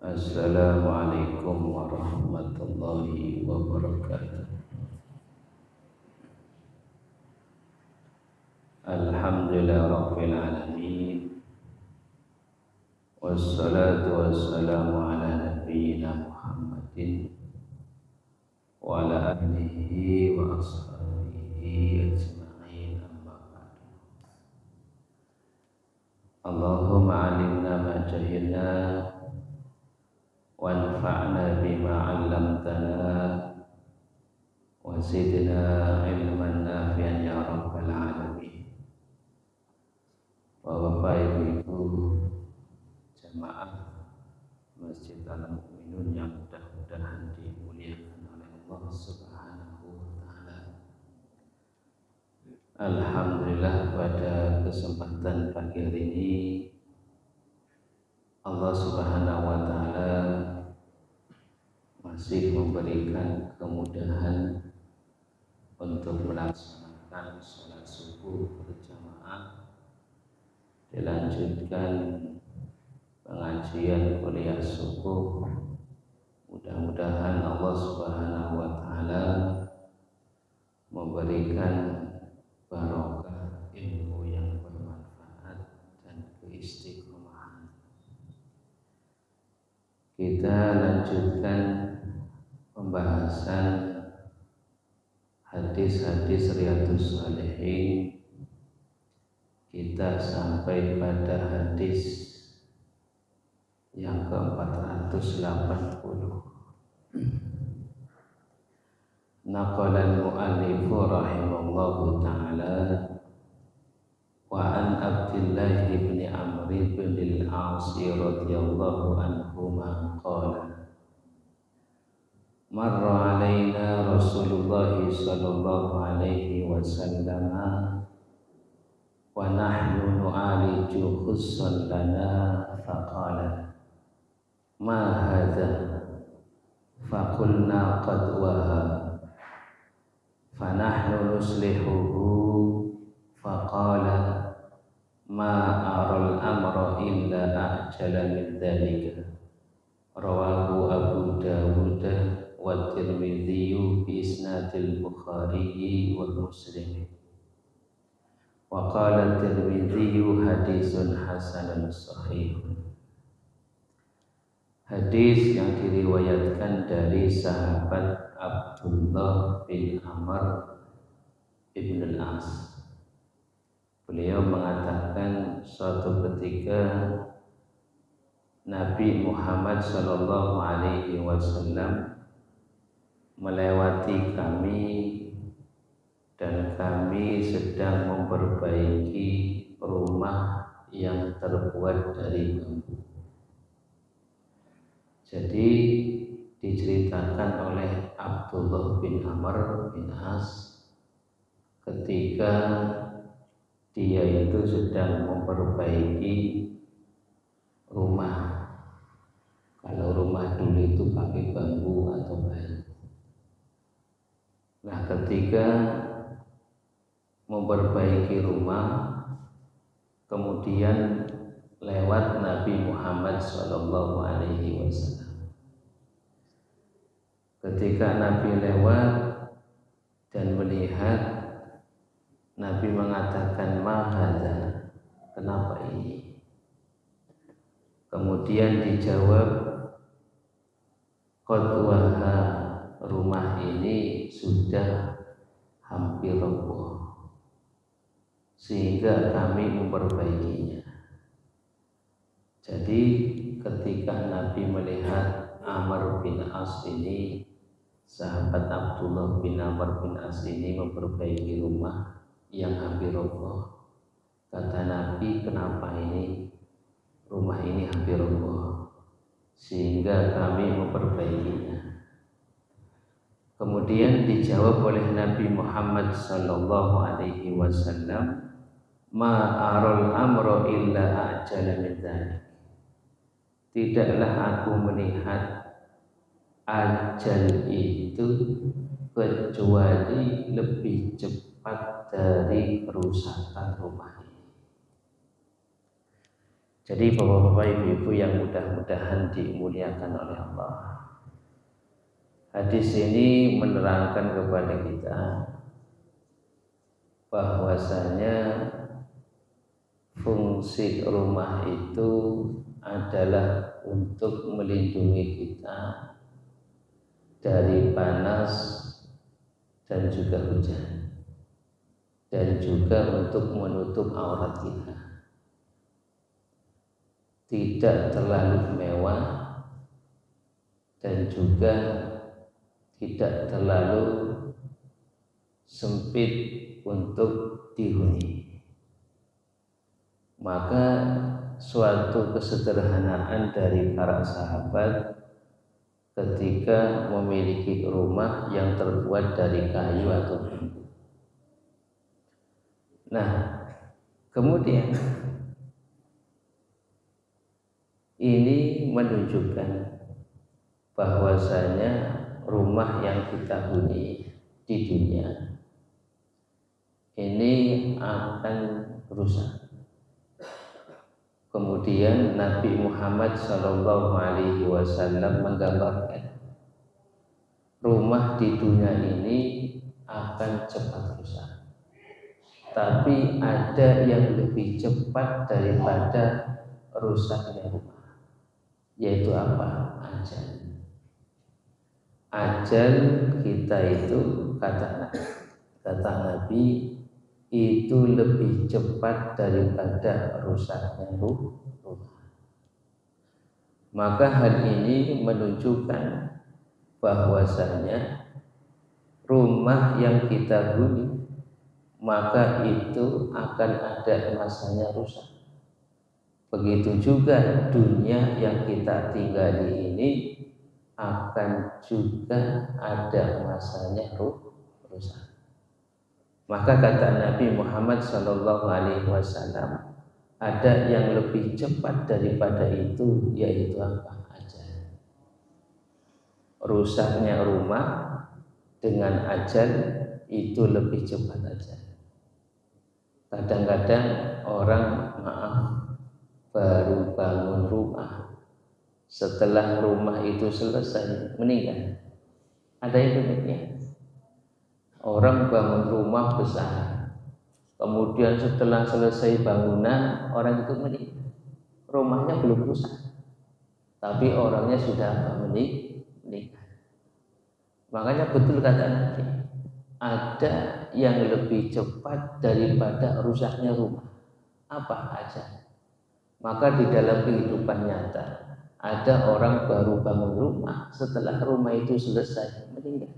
Assalamualaikum warahmatullahi wabarakatuh. Alhamdulillah rabbil alamin. Wassalatu wassalamu ala nabiyyina Muhammadin wa ala alihi wa ashabihi ajma'in, amma ba'du. Allahumma alimna ma jahilna wanfa'na bima 'allamtana wa zidna ilman nafi'an ya rabbal alamin. Bapak Ibu jamaah Masjid Al-Mu'minun yang mudah-mudahan dimuliakan oleh Allah Subhanahu wa taala. Alhamdulillah, pada kesempatan pagi hari ini Allah Subhanahu wa taala masih memberikan kemudahan untuk melaksanakan sholat subuh berjamaah, dilanjutkan pengajian kuliah subuh. Mudah-mudahan Allah Subhanahu wa taala memberikan barokah ilmu yang bermanfaat dan keistiqomahan. Kita lanjutkan pembahasan hadis-hadis Riyadhus Shalihin. Kita sampai pada hadis yang ke-480. Naqala al-mu'allif rahimallahu ta'ala wa an Abdullah ibn Amr ibn al-As radhiyallahu anhuma qala marra alaina Rasulullah sallallahu alaihi wasallam wa nahnu nu'aliju khussan lana faqala ma hadha faqulna qad wahab fanahnu nuslihuhu faqala ma aral amra illa ajala min dhalika. Rawahu Abu Dawud wa Tirmidzi bi isnadil Bukhari wa Muslim. Wa qala Tirmidzi hadisun hasanun sahih. Hadis yang diriwayatkan dari sahabat Abdullah bin Amr ibn al-As. Beliau mengatakan suatu ketika Nabi Muhammad sallallahu alaihi wasallam melewati kami dan kami sedang memperbaiki rumah yang terbuat dari bambu. Jadi diceritakan oleh Abdullah bin Amr bin As ketika dia itu sedang memperbaiki rumah. Kalau rumah dulu itu pakai bambu atau batu. Nah, ketika memperbaiki rumah, kemudian lewat Nabi Muhammad sallallahu alaihi wasallam. Ketika Nabi lewat dan melihat, Nabi mengatakan, ma hadza, kenapa ini? Kemudian dijawab, qad waha, rumah ini sudah hampir roboh sehingga kami memperbaikinya. Jadi ketika Nabi melihat Amr bin As ini, sahabat Abdullah bin Amr bin As ini memperbaiki rumah yang hampir roboh, kata Nabi, kenapa ini rumah ini hampir roboh sehingga kami memperbaikinya. Kemudian dijawab oleh Nabi Muhammad sallallahu alaihi wasallam, ma aral amra illa ajala min dzalik. Tidaklah aku melihat ajal itu kecuali lebih cepat dari kerusakan rumah ini. Jadi bapak-bapak, ibu-ibu yang mudah-mudahan dimuliakan oleh Allah, hadis ini menerangkan kepada kita bahwasanya fungsi rumah itu adalah untuk melindungi kita dari panas dan juga hujan, dan juga untuk menutup aurat kita. Tidak terlalu mewah dan juga tidak terlalu sempit untuk dihuni. Maka suatu kesederhanaan dari para sahabat ketika memiliki rumah yang terbuat dari kayu atau bambu. Nah, kemudian ini menunjukkan bahwasanya rumah yang kita huni di dunia ini akan rusak. Kemudian Nabi Muhammad SAW menggambarkan rumah di dunia ini akan cepat rusak, tapi ada yang lebih cepat daripada rusaknya rumah, yaitu apa? Ajal. Ajal kita itu kata Nabi itu lebih cepat daripada rusaknya rumah. Maka hal ini menunjukkan bahwasanya rumah yang kita huni maka itu akan ada masanya rusak. Begitu juga dunia yang kita tinggali ini akan juga ada masanya rusak. Maka kata Nabi Muhammad SAW, ada yang lebih cepat daripada itu, yaitu apa? Ajal. Rusaknya rumah dengan ajal itu lebih cepat ajal. Kadang-kadang orang baru bangun rumah, setelah rumah itu selesai meninggal. Ada yang demikian. Orang bangun rumah besar, kemudian setelah selesai bangunan orang itu meninggal. Rumahnya belum rusak, tapi orangnya sudah meninggal. Makanya betul kata Nabi, ada yang lebih cepat daripada rusaknya rumah. Apa aja? Maka di dalam kehidupan nyata ada orang baru bangun rumah, setelah rumah itu selesai meninggal,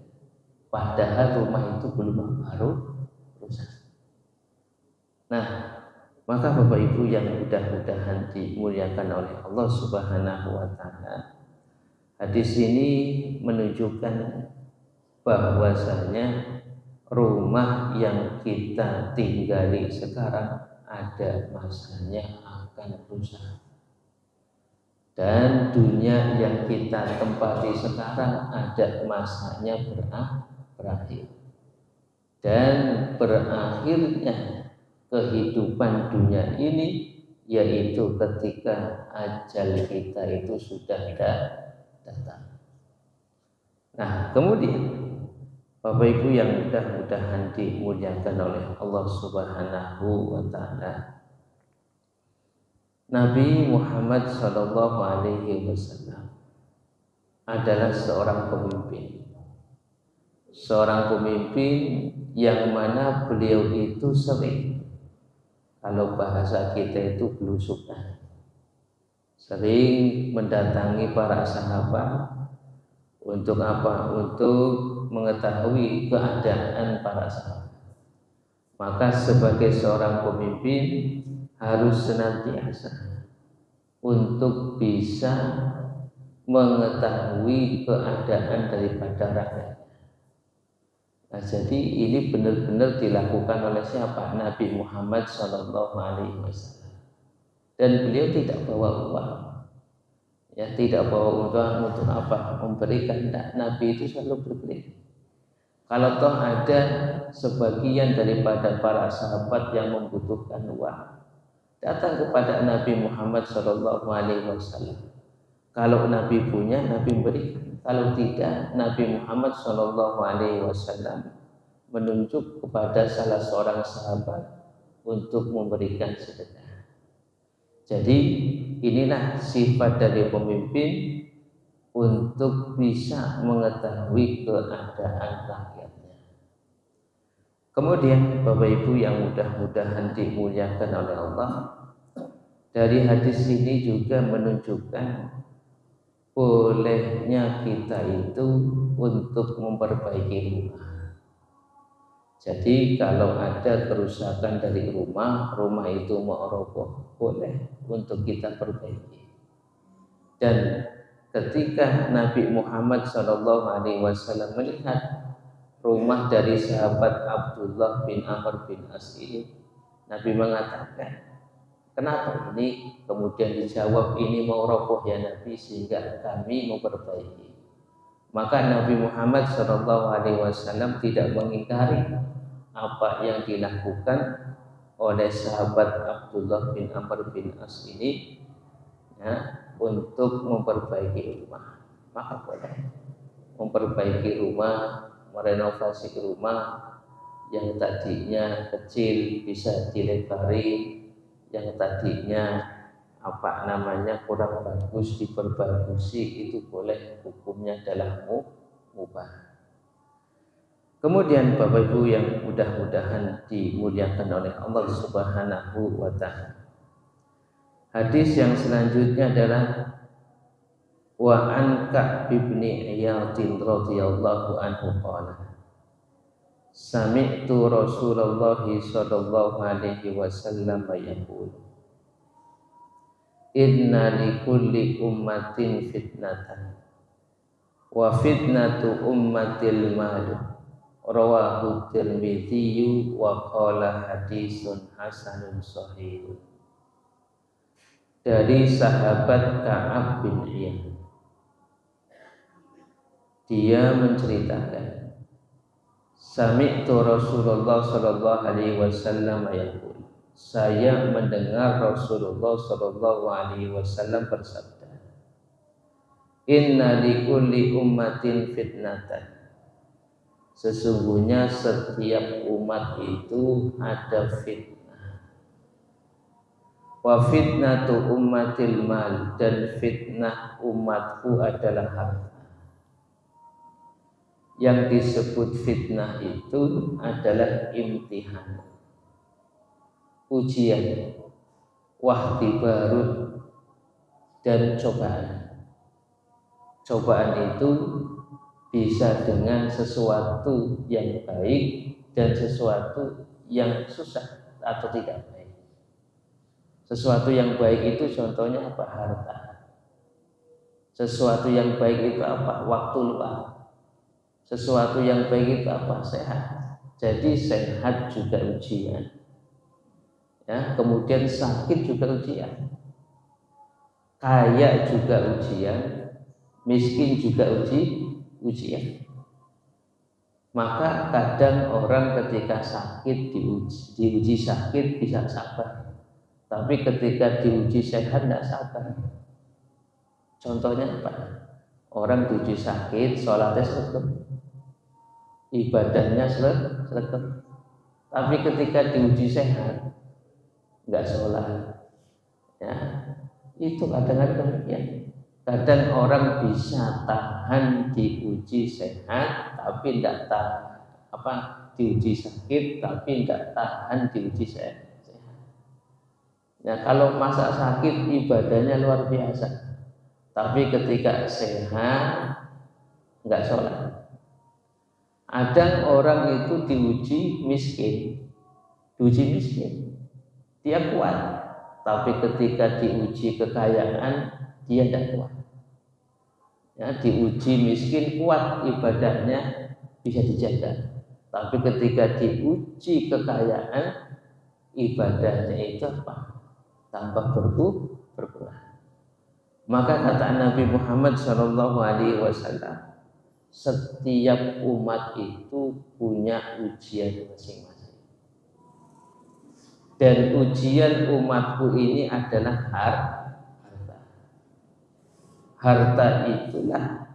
padahal rumah itu belum baru rusak. Nah, maka Bapak Ibu yang mudah-mudahan dimuliakan oleh Allah Subhanahu wa taala, hadis ini menunjukkan bahwasanya rumah yang kita tinggali sekarang ada masanya akan rusak, dan dunia yang kita tempati sekarang ada masanya berakhir, dan berakhirnya kehidupan dunia ini yaitu ketika ajal kita itu sudah datang. Nah, kemudian Bapak Ibu yang mudah-mudahan dimuliakan oleh Allah Subhanahu wa taala, Nabi Muhammad SAW adalah seorang pemimpin. Seorang pemimpin yang mana beliau itu sering, kalau bahasa kita itu belusukan, sering mendatangi para sahabat. Untuk apa? Untuk mengetahui keadaan para sahabat. Maka sebagai seorang pemimpin harus senantiasa untuk bisa mengetahui keadaan daripada rakyat. Nah, jadi ini benar-benar dilakukan oleh siapa? Nabi Muhammad SAW. Dan beliau tidak bawa uang, ya, tidak bawa uang untuk apa? Memberikan. Nabi itu selalu berkeliling. Kalau toh ada sebagian daripada para sahabat yang membutuhkan uang, datang kepada Nabi Muhammad SAW. Kalau Nabi punya, Nabi berikan. Kalau tidak, Nabi Muhammad SAW menunjuk kepada salah seorang sahabat untuk memberikan sedekah. Jadi inilah sifat dari pemimpin untuk bisa mengetahui keadaan rakyatnya. Kemudian Bapak Ibu yang mudah-mudahan dimuliakan oleh Allah, dari hadis ini juga menunjukkan bolehnya kita itu untuk memperbaiki rumah. Jadi kalau ada kerusakan dari rumah itu mau roboh, boleh untuk kita perbaiki. Dan ketika Nabi Muhammad SAW melihat rumah dari sahabat Abdullah bin Amr bin As ini, Nabi mengatakan, kenapa ini? Kemudian dijawab, ini mau roboh ya Nabi, sehingga kami memperbaiki. Maka Nabi Muhammad SAW tidak mengingkari apa yang dilakukan oleh sahabat Abdullah bin Amr bin As ini, ya, untuk memperbaiki rumah. Maka boleh memperbaiki rumah, merenovasi rumah yang tadinya kecil bisa dilebari, yang tadinya kurang bagus diperbagusi, itu boleh, hukumnya adalah mubah. Kemudian Bapak Ibu yang mudah-mudahan dimuliakan oleh Allah Subhanahu wa ta'ala, hadis yang selanjutnya adalah wa an Ka'b bin Iyad radhiyallahu anhu qala sami'tu Rasulullah sallallahu alaihi wasallam yaqul inna likulli ummatin fitnatan wa fitnatu ummatil mal. Rawahu Tirmidzi wa qala hadisun hasanun sahih. Dari sahabat Ka'ab bin Iyad, dia menceritakan, sami'tu Rasulullah sallallahu alaihi wasallam yaqul, saya mendengar Rasulullah sallallahu alaihi wasallam bersabda, inna likulli ummatin fitnatan, sesungguhnya setiap umat itu ada fitnah. Wa fitnatu ummatil mal, dan fitnah umatku adalah harta. Yang disebut fitnah itu adalah imtihan, ujian, wahtibarun, dan cobaan. Cobaan itu bisa dengan sesuatu yang baik dan sesuatu yang susah atau tidak baik. Sesuatu yang baik itu contohnya apa? Harta. Sesuatu yang baik itu apa? Waktu luang. Sesuatu yang baik itu apa? Sehat. Jadi sehat juga ujian. Ya, kemudian sakit juga ujian. Kaya juga ujian, miskin juga ujian. Maka kadang orang ketika sakit diuji sakit bisa sabar, tapi ketika diuji sehat tidak sabar. Contohnya apa? Orang diuji sakit, sholatnya sregep, ibadahnya sregep, tapi ketika diuji sehat nggak sholat. Ya, itu kadang-kadang demikian. Kadang orang bisa tahan diuji sehat, tapi tidak tahan diuji sakit, tapi tidak tahan diuji sehat. Nah, kalau masa sakit ibadahnya luar biasa, tapi ketika sehat nggak sholat. Ada orang itu diuji miskin, dia kuat, tapi ketika diuji kekayaan dia tidak kuat. Ya, diuji miskin kuat, ibadahnya bisa dijaga, tapi ketika diuji kekayaan, ibadahnya itu tambah berkurang. Maka kata Nabi Muhammad SAW, setiap umat itu punya ujian masing-masing. Dan ujian umatku ini adalah harta. Harta itulah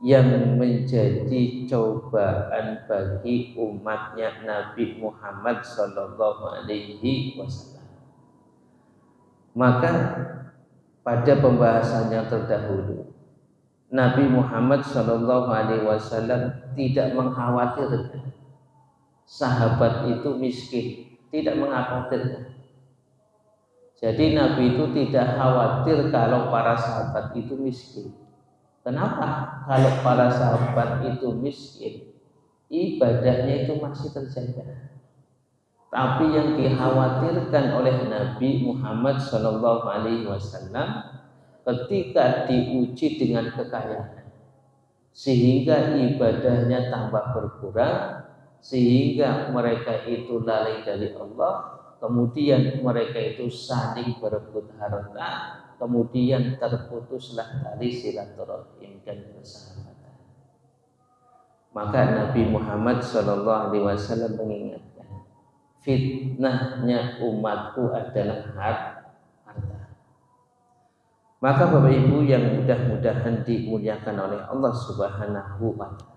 yang menjadi cobaan bagi umatnya Nabi Muhammad Sallallahu Alaihi Wasallam. Maka pada pembahasan yang terdahulu, Nabi Muhammad Sallallahu Alaihi Wasallam tidak mengkhawatirkan sahabat itu miskin, tidak mengkhawatirkan. Jadi Nabi itu tidak khawatir kalau para sahabat itu miskin. Kenapa? Kalau para sahabat itu miskin, ibadahnya itu masih terjaga. Tapi yang dikhawatirkan oleh Nabi Muhammad Shallallahu Alaihi Wasallam ketika diuji dengan kekayaan, sehingga ibadahnya tambah berkurang, sehingga mereka itu lalai dari Allah, kemudian mereka itu saling berebut harta, kemudian terputuslah tali silaturahim dan persahabatan. Maka Nabi Muhammad Shallallahu Alaihi Wasallam mengingatkan, fitnahnya umatku adalah harta. Maka Bapak Ibu yang mudah-mudahan dimuliakan oleh Allah Subhanahu wa Ta'ala,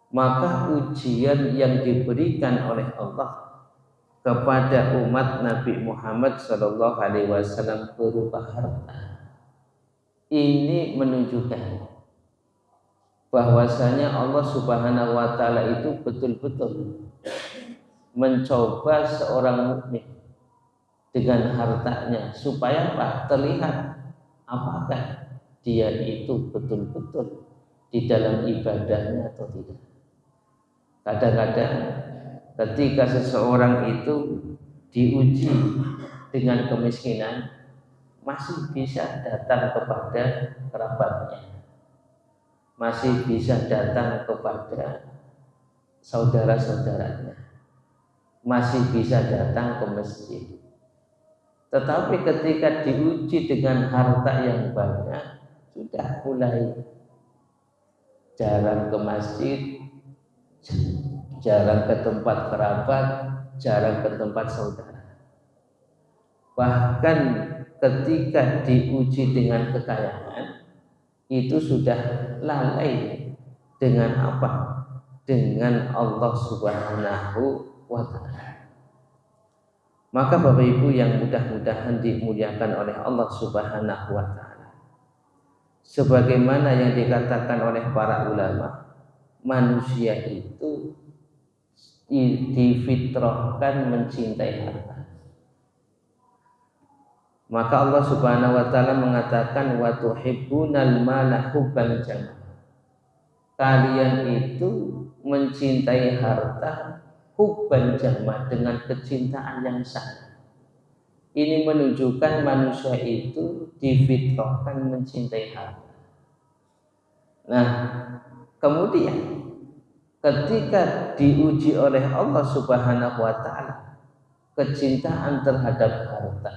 maka ujian yang diberikan oleh Allah kepada umat Nabi Muhammad Shallallahu Alaihi Wasallam berupa harta ini menunjukkan bahwasanya Allah Subhanahu wa Ta'ala itu betul-betul mencoba seorang mukmin dengan hartanya supaya terlihat apakah dia itu betul-betul di dalam ibadahnya atau tidak. Kadang-kadang ketika seseorang itu diuji dengan kemiskinan, masih bisa datang kepada kerabatnya, masih bisa datang kepada saudara-saudaranya, masih bisa datang ke masjid. Tetapi ketika diuji dengan harta yang banyak, sudah mulai jarang ke masjid, jarang ke tempat kerabat, jarang ke tempat saudara. Bahkan ketika diuji dengan kekayaan, itu sudah lalai dengan apa? Dengan Allah Subhanahu wa Ta'ala. Maka Bapak Ibu yang mudah-mudahan dimuliakan oleh Allah Subhanahu wa Ta'ala, sebagaimana yang dikatakan oleh para ulama, manusia itu difitrahkan mencintai harta. Maka Allah Subhanahu wa Ta'ala mengatakan, wa tuhibbunal mala hubban jamma. Kalian itu mencintai harta hubban jamma, dengan kecintaan yang sangat. Ini menunjukkan manusia itu difitrahkan mencintai harta. Nah, kemudian ketika diuji oleh Allah Subhanahu wa Ta'ala kecintaan terhadap harta,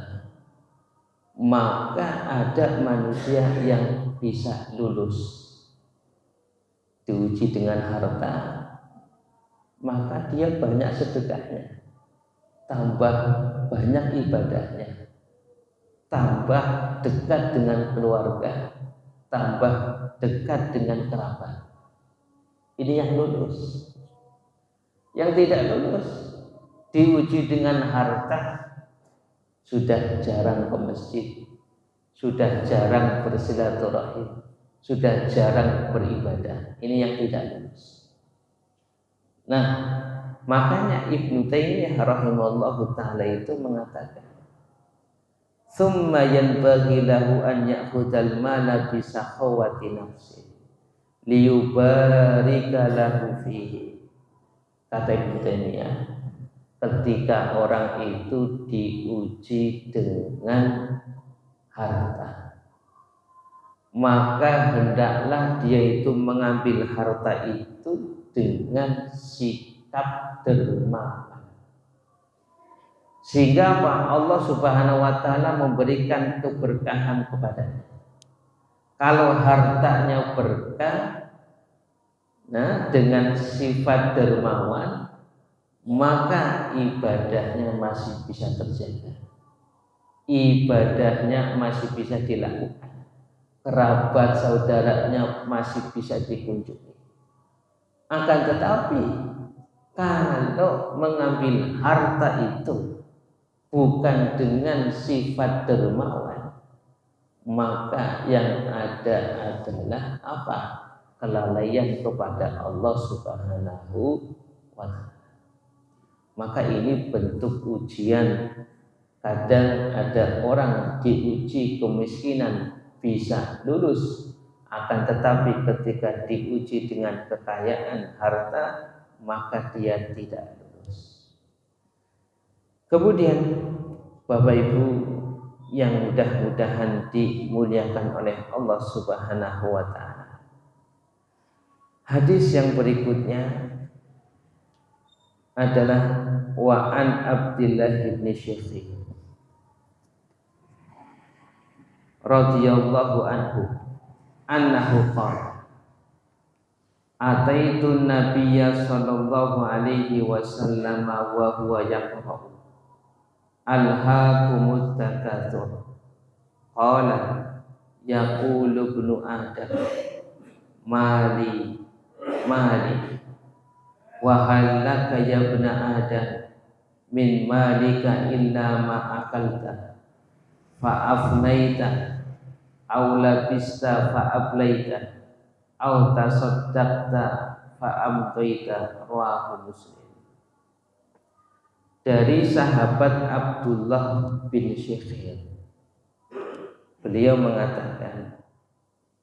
maka ada manusia yang bisa lulus. Diuji dengan harta, maka dia banyak sedekahnya, tambah banyak ibadahnya, tambah dekat dengan keluarga, tambah dekat dengan kerabat. Ini yang lulus. Yang tidak lulus, diuji dengan harta, sudah jarang ke masjid, sudah jarang bersilaturahim, sudah jarang beribadah. Ini yang tidak lulus. Nah, makanya Ibnu Taimiyah rahimahullahu ta'ala itu mengatakan, summa yanbaghi lahu an ya'khudhal mala bi sakhawati nafsi liyubarika lahu fihi. Kata Ibnu Taimiyah, ketika orang itu diuji dengan harta, maka hendaklah dia itu mengambil harta itu dengan sikap dermawan, sehingga Allah Subhanahu wa Ta'ala memberikan keberkahan kepadanya. Kalau hartanya berkah, nah dengan sifat dermawan, maka ibadahnya masih bisa terjaga, ibadahnya masih bisa dilakukan, kerabat saudaranya masih bisa dikunjungi. Akan tetapi kalau mengambil harta itu bukan dengan sifat dermawan, maka yang ada adalah apa? Kelalaian kepada Allah Subhanahu wa Ta'ala. Maka ini bentuk ujian. Kadang ada orang diuji kemiskinan bisa lulus, akan tetapi ketika diuji dengan kekayaan harta, maka dia tidak lulus. Kemudian Bapak Ibu yang mudah-mudahan dimuliakan oleh Allah Subhanahu wa Ta'ala, hadis yang berikutnya adalah wa an Abdillah bin Syafiq radhiyallahu anhu annahu qala ataitu nabiyya sallallahu alaihi wasallam wa huwa yaqra'u alhaakumut takatsur qala yaqulu ibnu adam mali mali wa halaka ya ibna adam min malika illa ma akalta fa afnaita aw labista fa ablaita aw tasaddaqta fa amdaita, rawahu Muslim. Dari sahabat Abdullah bin Syafiq, beliau mengatakan,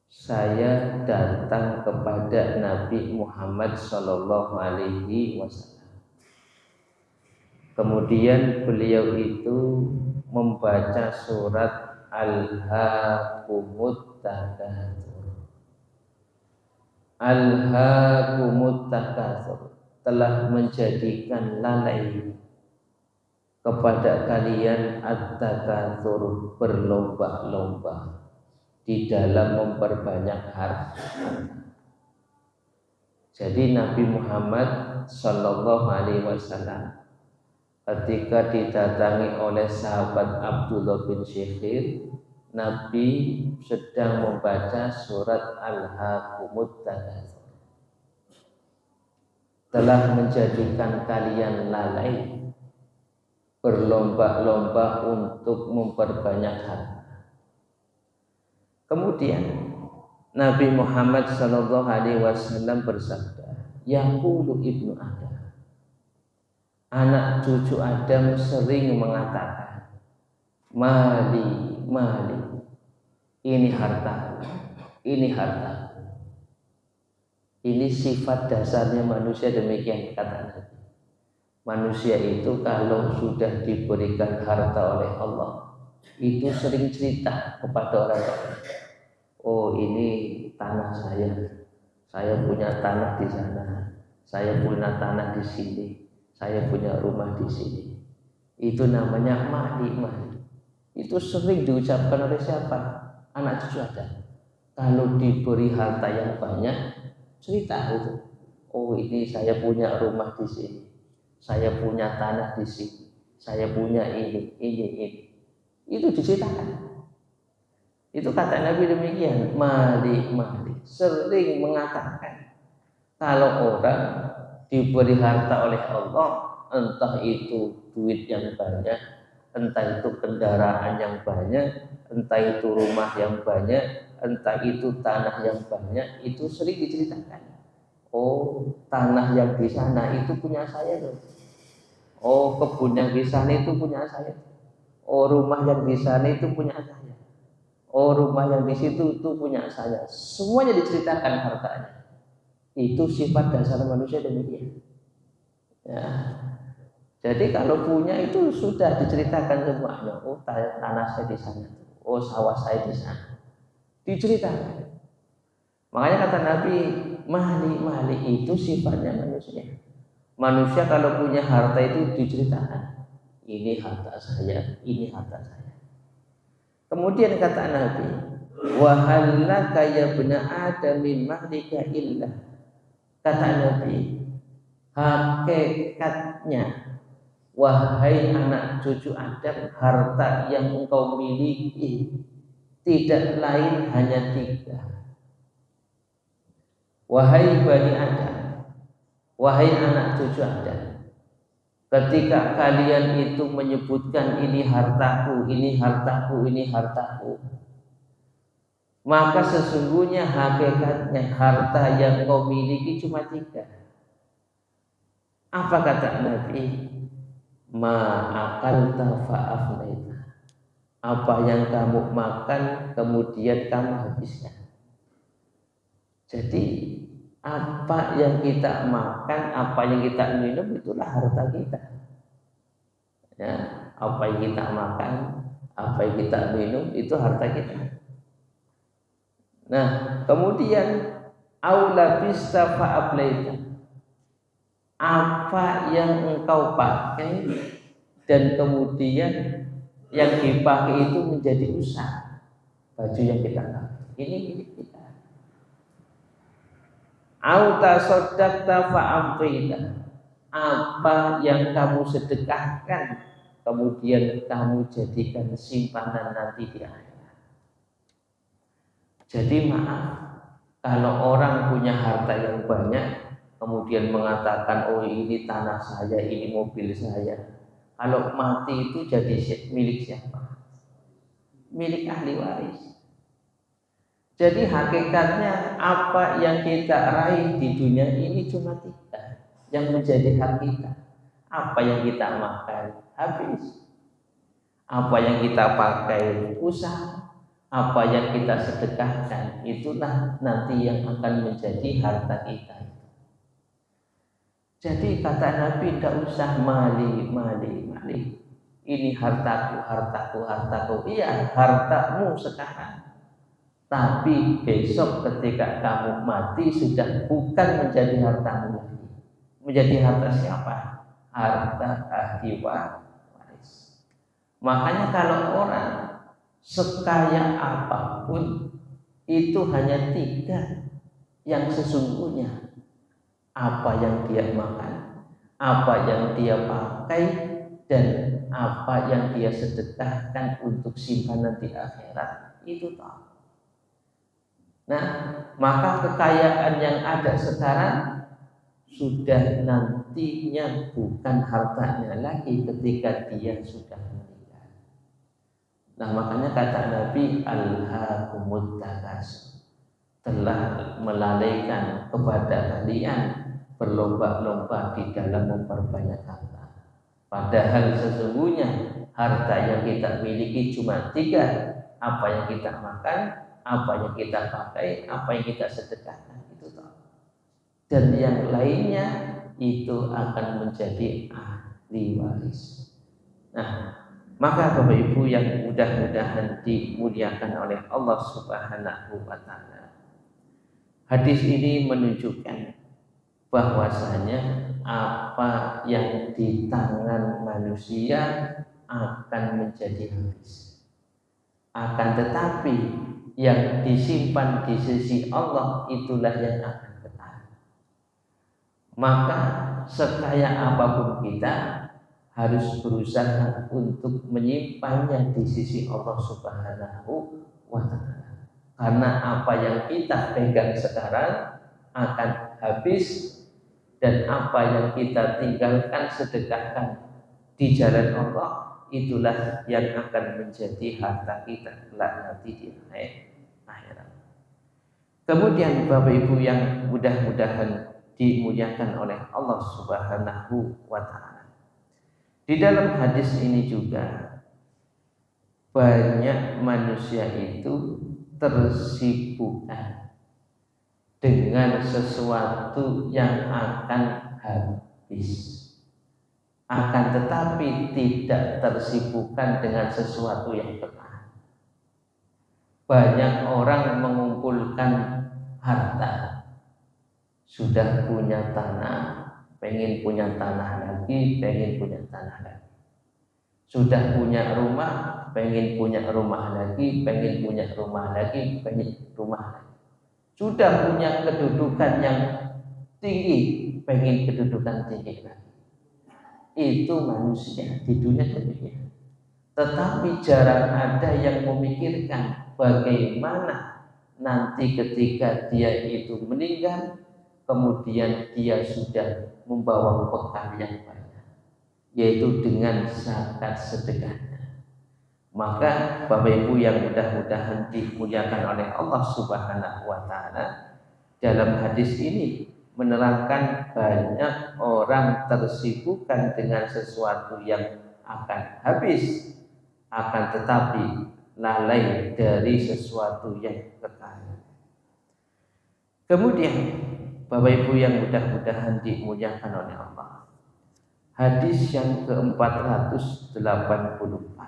saya datang kepada Nabi Muhammad sallallahu alaihi wasallam. Kemudian beliau itu membaca surat Alhaakumut Takatsur. Alhaakumut Takatsur telah menjadikan lalai kepada kalian at-takatsur, berlomba-lomba di dalam memperbanyak harta. Jadi Nabi Muhammad sallallahu alaihi wasallam ketika didatangi oleh sahabat Abdullah bin Syafiq, Nabi sedang membaca surat Alhaakumut Takatsur. Telah menjadikan kalian lalai, berlomba-lomba untuk memperbanyak harta. Kemudian Nabi Muhammad sallallahu alaihi wasallam bersabda, yaqulu ibnu Adam, anak cucu Adam sering mengatakan, mali, mali, ini harta, ini harta. Ini sifat dasarnya manusia, demikian kata Nabi. Manusia itu kalau sudah diberikan harta oleh Allah, itu sering cerita kepada orang lain. Oh, ini tanah saya punya tanah di sana, saya punya tanah di sini, saya punya rumah di sini. Itu namanya mali. Itu sering diucapkan oleh siapa? Anak cucu Adam. Kalau diberi harta yang banyak, cerita itu. Oh, ini saya punya rumah di sini, saya punya tanah di sini, saya punya ini. Itu diceritakan. Itu kata Nabi demikian, mali, sering mengatakan kalau orang diberi harta oleh Allah, entah itu duit yang banyak, entah itu kendaraan yang banyak, entah itu rumah yang banyak, entah itu tanah yang banyak, itu sering diceritakan. Oh, tanah yang di sana itu punya saya loh. Oh, kebun yang di sana itu punya saya. Oh, rumah yang di sana itu punya saya. Oh, rumah yang di situ itu punya saya. Semuanya diceritakan hartanya. Itu sifat dasar manusia demikian. Ya. Jadi kalau punya itu sudah diceritakan semuanya. Oh, tanah saya di sana. Oh, sawah saya di sana. Diceritakan. Makanya kata Nabi, mali itu sifatnya manusia. Manusia kalau punya harta itu diceritakan. Ini harta saya, ini harta saya. Kemudian kata Nabi, wa halaka ya ibna adam min mahlika illa. Kata Nabi, Hakikatnya, wahai anak cucu Adam, harta yang engkau miliki tidak lain hanya tiga. Wahai Bani Adam, wahai anak cucu Adam, ketika kalian itu menyebutkan ini hartaku, ini hartaku, ini hartaku, maka sesungguhnya hakikatnya harta yang kau miliki cuma tiga. Apa kata Nabi? Ma'akalta fa'afnaita. Apa yang kamu makan kemudian kamu habiskan. Jadi apa yang kita makan, apa yang kita minum, itulah harta kita. Ya, apa yang kita makan, apa yang kita minum, itu harta kita. Nah, kemudian aula bista fa'ablaita. Apa yang engkau pakai dan kemudian yang dipakai itu menjadi usaha. Baju yang kita pakai ini milik kita. Auta soddaqta fa'amqita. Apa yang kamu sedekahkan kemudian kamu jadikan simpanan nanti di akhirat. Jadi maaf, kalau orang punya harta yang banyak kemudian mengatakan, oh ini tanah saya, ini mobil saya, kalau mati itu jadi milik siapa? Milik ahli waris. Jadi hakikatnya apa yang kita raih di dunia ini cuma tiga yang menjadi hak kita. Apa yang kita makan habis, apa yang kita pakai usaha, apa yang kita sedekahkan itulah nanti yang akan menjadi harta kita. Jadi kata Nabi, tidak usah mali. Ini hartaku. Iya, hartamu sekarang. Tapi besok ketika kamu mati sudah bukan menjadi hartamu lagi. Menjadi harta siapa? Harta ahli waris. Makanya kalau orang sekaya apapun itu hanya tiga yang sesungguhnya. Apa yang dia makan, apa yang dia pakai, dan apa yang dia sedekahkan untuk simpanan di akhirat, itu tahu. Nah, maka kekayaan yang ada sekarang sudah nantinya bukan hartanya lagi ketika dia sudah meninggal. Nah, makanya kata Nabi, alhaakumut takasur, telah melalaikan kepada kalian berlomba-lomba di dalam memperbanyak harta. Padahal sesungguhnya harta yang kita miliki cuma tiga. Apa yang kita makan, apa yang kita pakai, apa yang kita sedekahkan, itu tahu. Dan yang lainnya itu akan menjadi ahli waris. Nah, maka Bapak Ibu yang mudah-mudahan dimuliakan oleh Allah Subhanahu wa Ta'ala, hadis ini menunjukkan bahwasanya apa yang di tangan manusia akan menjadi habis. Akan tetapi yang disimpan di sisi Allah itulah yang akan kekal. Maka sekaya apapun kita harus berusaha untuk menyimpannya di sisi Allah Subhanahu wa Ta'ala. Karena apa yang kita pegang sekarang akan habis, dan apa yang kita tinggalkan sedekahkan di jalan Allah itulah yang akan menjadi harta kita kelak nanti di akhirat. Kemudian Bapak Ibu yang mudah-mudahan dimuliakan oleh Allah Subhanahu wa Ta'ala, di dalam hadis ini juga banyak manusia itu tersibukkan dengan sesuatu yang akan habis, akan tetapi tidak tersibukkan dengan sesuatu yang kekal. Banyak orang mengumpulkan harta, sudah punya tanah, pengen punya tanah lagi, pengen punya tanah lagi. Sudah punya rumah, pengen punya rumah lagi, pengen punya rumah lagi, pengen rumah lagi. Sudah punya kedudukan yang tinggi, pengen kedudukan tinggi lagi. Itu manusia di dunia demikian. Tetapi jarang ada yang memikirkan bagaimana nanti ketika dia itu meninggal, kemudian dia sudah membawa bekal yang banyak, yaitu dengan zakat sedekahnya. Maka Bapak Ibu yang mudah-mudahan dimuliakan oleh Allah Subhanahu wa taala, dalam hadis ini menerangkan banyak orang tersibukkan dengan sesuatu yang akan habis, akan tetapi lalai dari sesuatu yang kekal. Kemudian Bapak Ibu yang mudah-mudahan dimuliakan oleh Allah, hadis yang ke-484,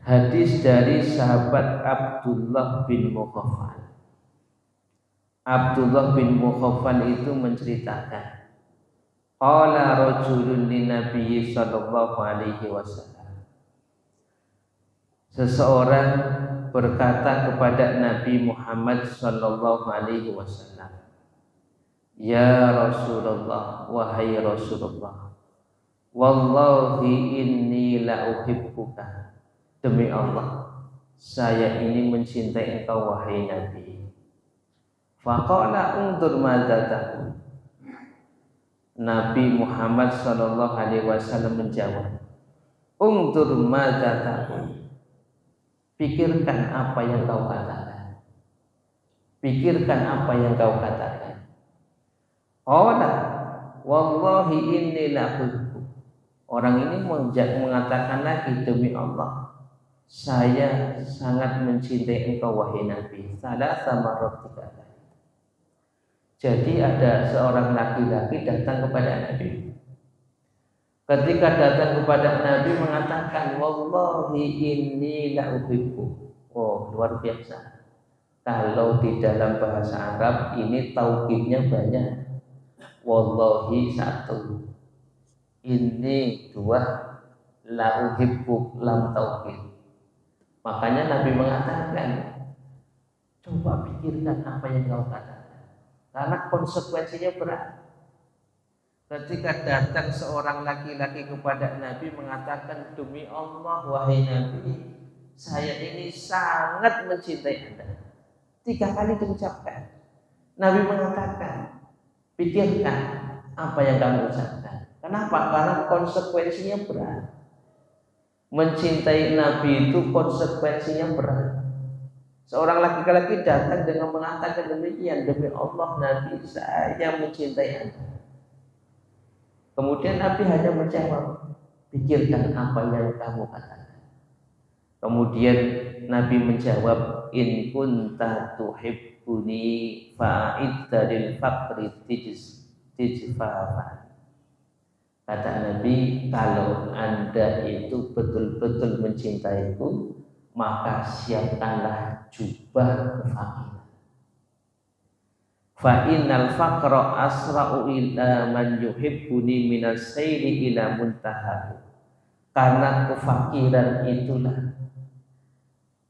hadis dari sahabat Abdullah bin Mughaffal. Abdullah bin Mughaffal itu menceritakan, qala rajulun lin Nabi sallallahu alaihi wasallam. Seseorang berkata kepada Nabi Muhammad sallallahu alaihi wasallam, ya Rasulullah, wahai Rasulullah, wallahi inni la uhibbuka. Demi Allah, saya ini mencintai engkau wahai Nabi. Faqala undur madza taqul. Nabi Muhammad sallallahu alaihi wasallam menjawab, undur madza taqul. Pikirkan apa yang kau katakan. Pikirkan apa yang kau katakan. Qala wallahi inni la uhibbu. Orang ini mengatakan lagi, demi Allah, saya sangat mencintai engkau wahai Nabi. Salah sama robbika. Jadi ada seorang laki-laki datang kepada Nabi. Ketika datang kepada Nabi mengatakan, wallahi inni la uhibbu. Oh, luar biasa. Kalau di dalam bahasa Arab ini taukidnya banyak. Wallahi satu, ini dua, la uhibbu lam taukid. Makanya Nabi mengatakan, coba pikirkan apa yang kau katakan. Karena konsekuensinya berat. Ketika datang seorang laki-laki kepada Nabi mengatakan, demi Allah wahai Nabi, saya ini sangat mencintai Anda. 3 kali diucapkan. Nabi mengatakan, pikirkan apa yang kamu ucapkan. Kenapa? Karena konsekuensinya berat. Mencintai Nabi itu konsekuensinya berat. Seorang laki-laki datang dengan mengatakan demikian, demi Allah Nabi, saya mencintai Anda. Kemudian Nabi hanya menjawab, pikirkan apa yang kamu katakan. Kemudian Nabi menjawab, in kunta tuhibbuni fa'idda lil faqri tijfafa. Kata Nabi, kalau Anda itu betul-betul mencintaiku, maka siapkanlah jubah kefakiran. Fa innal faqra asra'u ila man yuhibbuni minas sayri ila muntaha. Karena kefakiran itulah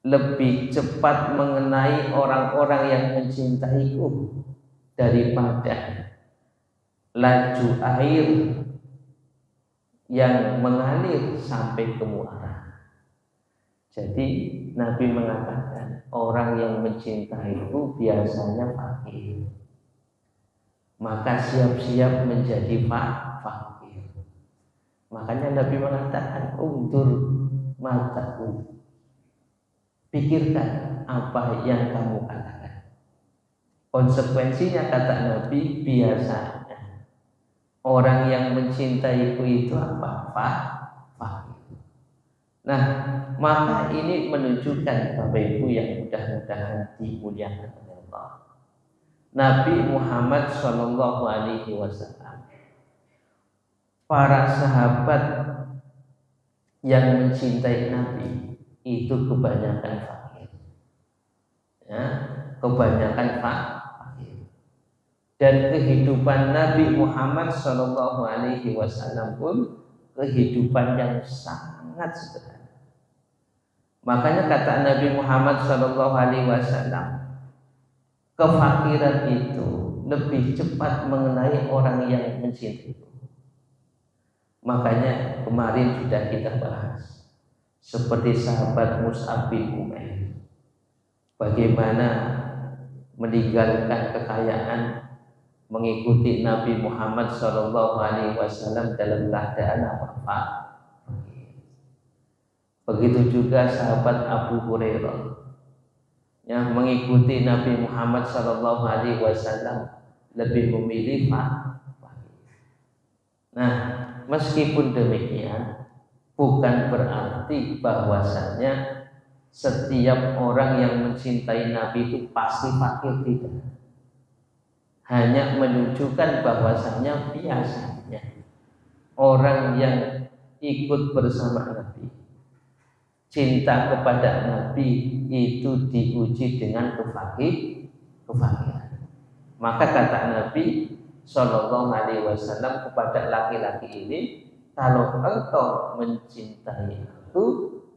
lebih cepat mengenai orang-orang yang mencintaiku daripada laju air yang mengalir sampai ke muara. Jadi Nabi mengatakan orang yang mencintaiku biasanya fakir, maka siap-siap menjadi fakir. Makanya Nabi mengatakan undur mataku, pikirkan apa yang kamu katakan. Konsekuensinya kata Nabi, biasanya orang yang mencintaiku itu apa? Fakir. Nah, maka ini menunjukkan Bapak Ibu yang mudah-mudahan dimuliakan oleh Allah, Nabi Muhammad Shallallahu Alaihi Wasallam, para sahabat yang mencintai Nabi itu kebanyakan fakir, ya, kebanyakan fakir. Dan kehidupan Nabi Muhammad Shallallahu Alaihi Wasallam pun kehidupan yang sangat sederhana. Makanya kata Nabi Muhammad SAW, kefakiran itu lebih cepat mengenai orang yang mencintai. Makanya kemarin sudah kita bahas seperti sahabat Mus'ab bin Umair, bagaimana meninggalkan kekayaan mengikuti Nabi Muhammad SAW dalam keadaan apa? Begitu juga sahabat Abu Hurairah yang mengikuti Nabi Muhammad SAW lebih memilih pagi. Nah, meskipun demikian, bukan berarti bahwasanya setiap orang yang mencintai Nabi itu pasti fakir, tidak. Hanya menunjukkan bahwasanya biasanya orang yang ikut bersama Nabi, cinta kepada Nabi itu diuji dengan kefakiran. Maka kata Nabi Shallallahu Alaihi Wasallam kepada laki-laki ini, kalau engkau mencintai aku,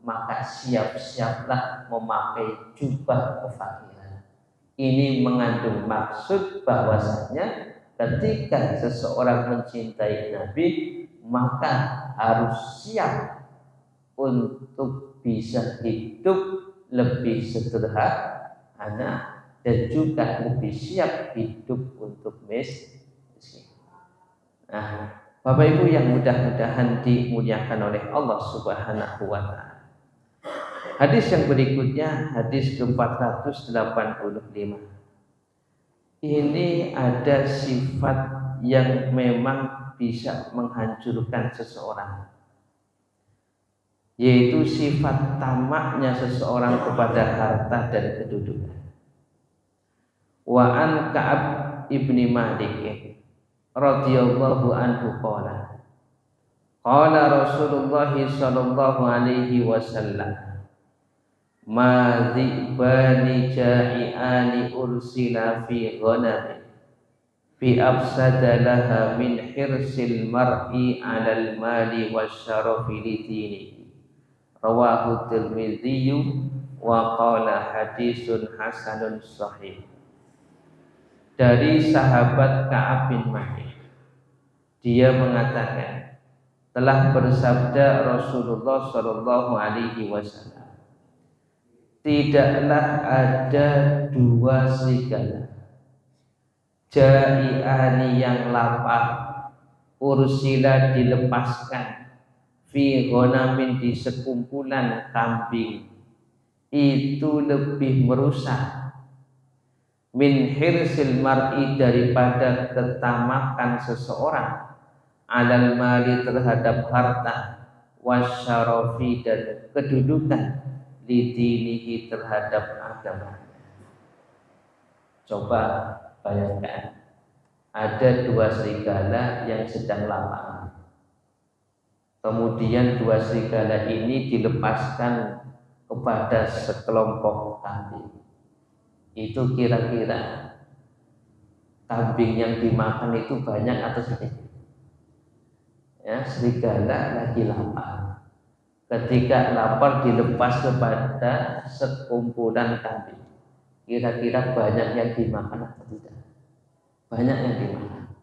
maka siap-siaplah memakai jubah kefakiran. Ini mengandung maksud bahwasanya ketika seseorang mencintai Nabi, maka harus siap untuk bisa hidup lebih sederhana dan juga lebih siap hidup untuk miskin. Nah, Bapak Ibu yang mudah-mudahan dimuliakan oleh Allah Subhanahu wa taala. Hadis yang berikutnya, hadis ke-485. Ini ada sifat yang memang bisa menghancurkan seseorang, yaitu sifat tamaknya seseorang kepada harta dan kedudukan. Wa an Ka'ab ibni Malik radhiyallahu anhu qala Rasulullah sallallahu alaihi wasallam, ma dhibani ja'iani ursila fi ghanam fi afsada laha min hirsil mar'i 'alal mali wasyarafi li dinihi. Rawahu Tirmidzi wa qala hadisun hasanun sahih. Dari sahabat Ka'ab bin Malik, dia mengatakan, telah bersabda Rasulullah sallallahu alaihi wasallam, tidaklah ada dua serigala jai'ani yang lapar ursila dilepaskan fi ghanamin di sekumpulan kambing, itu lebih merusak min hirsil mar'i daripada ketamakan seseorang alal mali terhadap harta wasyarafi dan kedudukan lidinihi terhadap agamanya. Coba bayangkan, ada dua serigala yang sedang lapar, kemudian dua serigala ini dilepaskan kepada sekelompok kambing. Itu kira-kira kambing yang dimakan itu banyak atau sedikit? Ya, serigala lagi lapar. Ketika lapar dilepas kepada sekumpulan kambing, kira-kira banyak yang dimakan atau tidak? Banyak yang dimakan.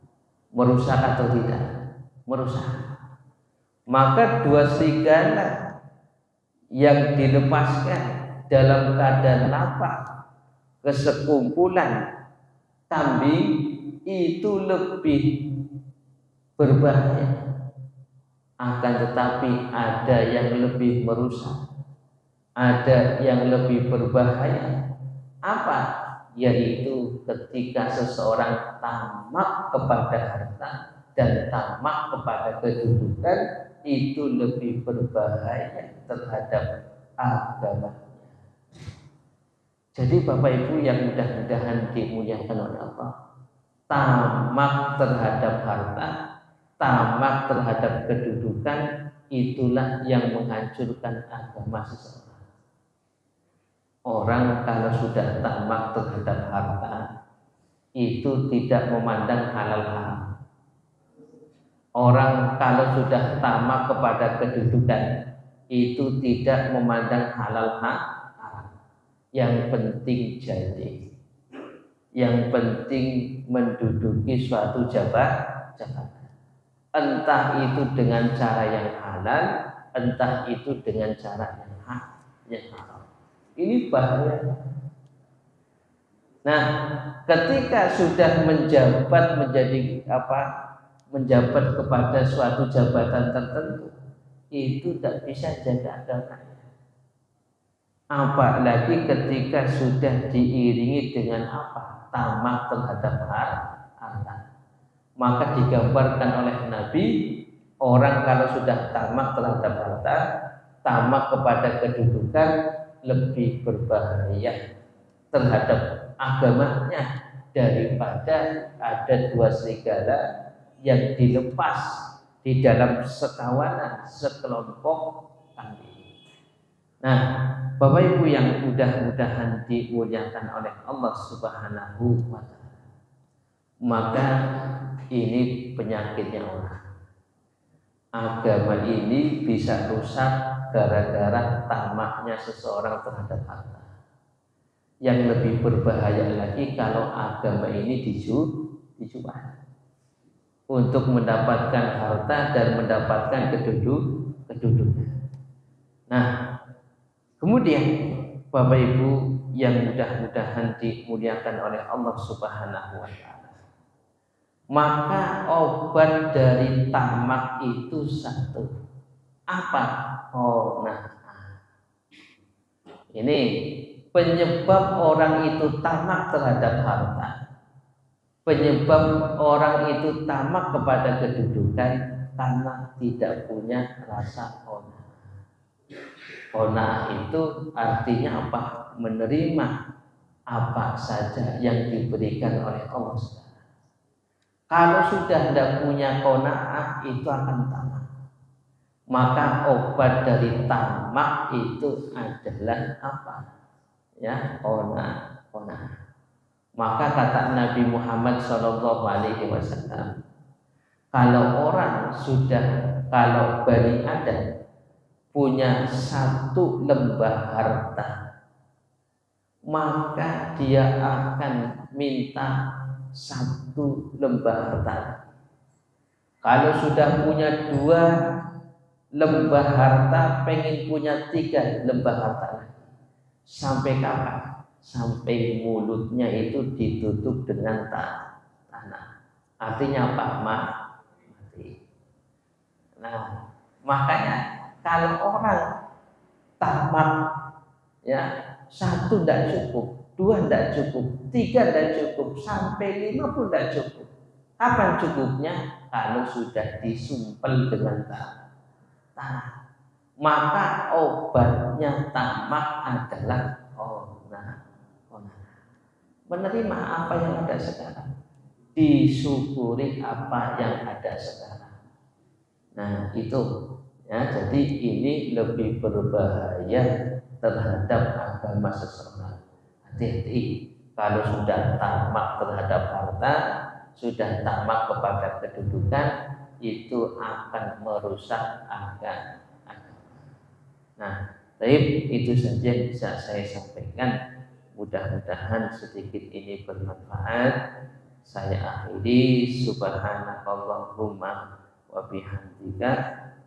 Merusak atau tidak? Merusak. Maka dua serigala yang dilepaskan dalam keadaan lapar ke sekumpulan kambing itu lebih berbahaya. Akan tetapi ada yang lebih merusak, ada yang lebih berbahaya. Apa? Yaitu ketika seseorang tamak kepada harta dan tamak kepada kedudukan, itu lebih berbahaya terhadap agama. Jadi Bapak Ibu yang mudah-mudahan dimuliakan oleh Allah, tamak terhadap harta, tamak terhadap kedudukan, itulah yang menghancurkan agama seseorang. Orang kalau sudah tamak terhadap harta, itu tidak memandang halal haram. Orang kalau sudah tamak kepada kedudukan, itu tidak memandang halal haram. Yang penting jadi. Yang penting menduduki suatu jabatan. Entah itu dengan cara yang halal, entah itu dengan cara yang haram. Ini bahaya. Nah, ketika sudah menjabat kepada suatu jabatan tertentu, itu tidak bisa jaga agamanya. Apalagi ketika sudah diiringi dengan tamak terhadap harta. Maka digambarkan oleh Nabi, orang kalau sudah tamak terhadap harta, tamak kepada kedudukan, lebih berbahaya terhadap agamanya daripada ada dua serigala yang dilepas di dalam sekawanan sekelompok kambing. Nah, Bapak Ibu yang mudah-mudahan dimuliakan oleh Allah Subhanahu wa taala. Maka ini penyakitnya orang. Agama ini bisa rusak gara-gara tamaknya seseorang terhadap harta. Yang lebih berbahaya lagi kalau agama ini dijual untuk mendapatkan harta dan mendapatkan kedudukan. Nah, kemudian Bapak Ibu yang mudah-mudahan dimuliakan oleh Allah Subhanahu wa taala. Maka obat dari tamak itu satu. Apa? Ini penyebab orang itu tamak terhadap harta. Penyebab orang itu tamak kepada kedudukan karena tidak punya rasa qanaah. Qanaah itu artinya apa? Menerima apa saja yang diberikan oleh Allah. Kalau sudah tidak punya qanaah, itu akan tamak. Maka obat dari tamak itu adalah apa? Ya, qanaah. Maka kata Nabi Muhammad SAW, kalau Bani Adam punya satu lembah harta, maka dia akan minta satu lembah harta. Kalau sudah punya 2 lembah harta, pengen punya 3 lembah harta. Sampai kapan? Sampai mulutnya itu ditutup dengan tanah. Artinya apa? Mati. Nah, makanya kalau orang tamak, ya, 1 tidak cukup, 2 tidak cukup, 3 tidak cukup, sampai 5 pun tidak cukup. Kapan cukupnya? Kalau sudah disumpel dengan tanah. Maka obatnya tamak adalah menerima apa yang ada sekarang, disyukuri apa yang ada sekarang. Nah, itu ya, jadi ini lebih berbahaya terhadap agama seseorang. Hati-hati kalau sudah tamak terhadap harta, sudah tamak kepada kedudukan, itu akan merusak agama. Nah, itu saja yang bisa saya sampaikan. Mudah-mudahan sedikit ini bermanfaat. Saya akhiri, subhanakallahumma wa bihamdika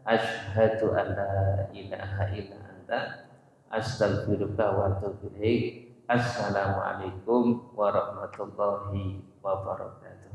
asyhadu an la ilaha illa anta astaghfiruka wa atubu ilaik. Assalamualaikum warahmatullahi wabarakatuh.